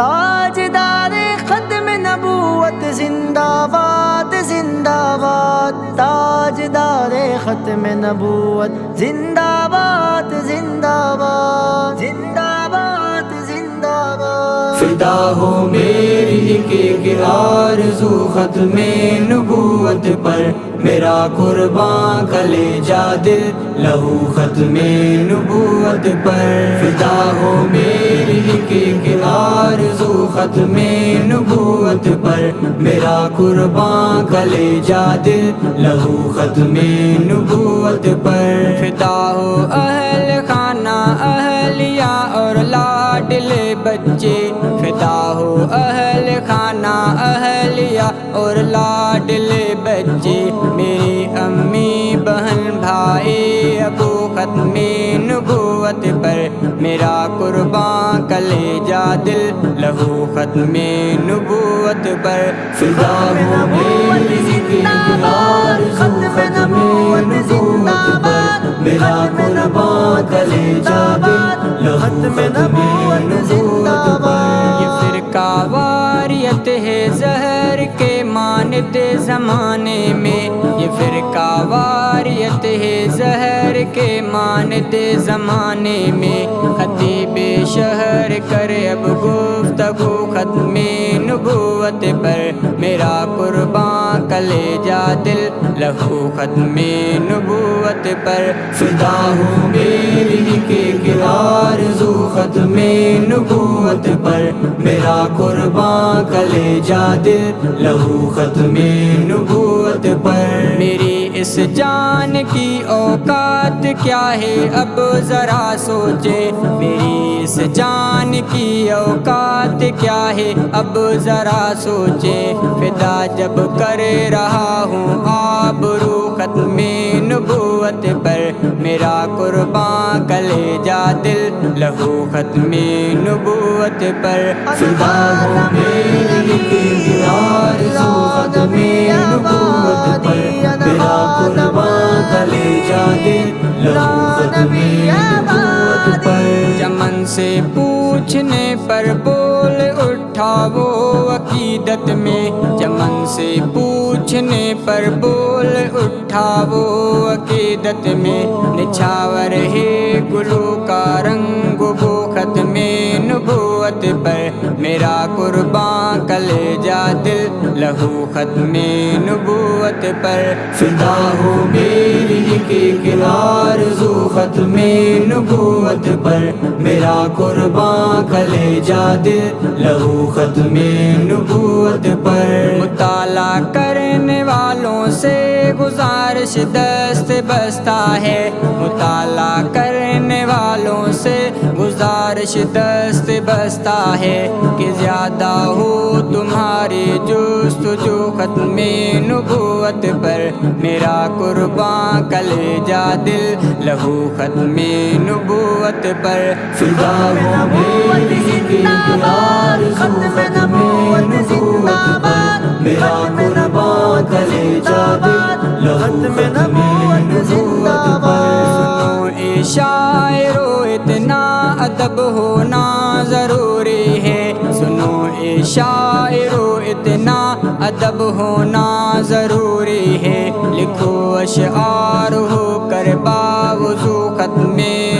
تاجدار ختم نبوت زندہ باد زندہ باد، تاجدار ختم نبوت زندہ باد زندہ باد زندہ باد زندہ باد۔ فدا ہو میری ایک آرزو ختم نبوت پر، میرا قرباں کلیجہ دل لہو ختم نبوت پر۔ فدا ہو میری ایک آرزو ختم نبوت پر، میرا قرباں کلیجہ دل لہو ختم نبوت پر۔ فدا ہو اہل خانہ اہلیہ اور لاڈلے بچے، فدا ہو اہل خانہ اہلیہ اور لاڈلے بچے، میری امی بہن بھائی ابو ختم نبوت پر، میرا قرباں کلیجہ دل لہو ختم نبوت پر۔ فدا ہو میری ایک آرزو ختم نبوت پر، میرا قرباں کلیجہ دل لہو ختم نبوت پر۔ یہ فرقہ واریت ہے زہر کے مانند زمانے میں، یہ فرقہ واریت ہے زہر کے مانند زمانے میں، خطیب شہر کرے اب گفتگو ختم نبوت پر، میرا قرباں کلیجہ دل لہو ختم نبوت پر۔ فدا ہو میری ایک آرزو ختم نبوت پر، میرا قرباں کلیجہ دل لہو ختم نبوت پر۔ میری اس جان کی اوقات کیا ہے اب ذرا سوچے، میری اس جان کی اوقات کیا ہے اب ذرا سوچے، فدا جب کر رہا ہوں آبرو ختم نبوت پر، میرا قرباں کلیجہ دل لہو ختم نبوت پر۔ فدا ہو میری ایک آرزو ختم نبوت پر، میرا قرباں کلیجہ دل لہو ختم نبوت پر۔ چمن سے پوچھنے پر بول اٹھا وہ عقیدت میں، چمن سے پوچھنے پر بول اٹھا وہ عقیدت میں، نچھاور ہے گلو کا رنگ وہ ختم نبوت پر، میرا قرباں کلیجہ دل لہو ختم نبوت پر۔ فدا ہو میری ایک آرزو ختم نبوت پر، میرا قرباں کلیجہ دل لہو ختم نبوت پر۔ مطالعہ کرنے والوں سے گزارش دست بستہ ہے، مطالعہ کرنے والوں سے گزارش دست بستہ ہے، کہ زیادہ ہو تمہاری جستجو ختم نبوت پر، میرا قرباں کلیجہ دل لہو ختم نبوت پر۔ فدا ہو میری ایک آرزو ختم نبوت پر، میرا قرباں کلیجہ دل لہو ختم نبوت پر۔ سنو اے شاعرو اتنا ادب ہونا ضروری ہے، سنو اے شاعرو اتنا ادب ہونا ضروری ہے، لکھو اشعار ہو کر باوضو ختم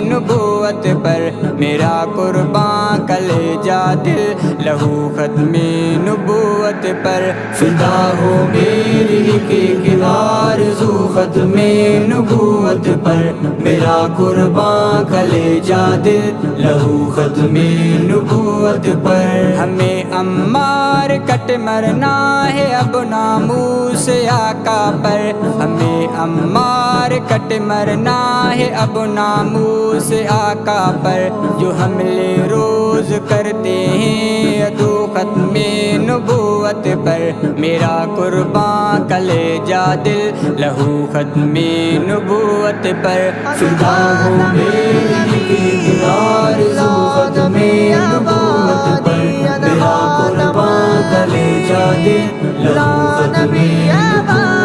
نبوت پر، میرا قرباں کلیجہ دل لہو ختم نبوت پر۔ فدا ہو میری ایک آرزو ختم نبوت پر، میرا قرباں کلیجہ دل لہو ختم نبوت پر۔ ہمیں عمار کٹ مرنا ہے اب ناموس آقا پر، ہمیں عمار کٹ مرنا ہے اب ناموس آقا پر، جو حملے روز کرتے ہیں ادو ختم نبوت پر، میرا قرباں کلیجہ دل لہو ختم نبوت پر۔ فدا ہو میری ایک آرزو ختم نبوت پر، میرا قرباں کلیجہ دل لہو ختم نبوت پر۔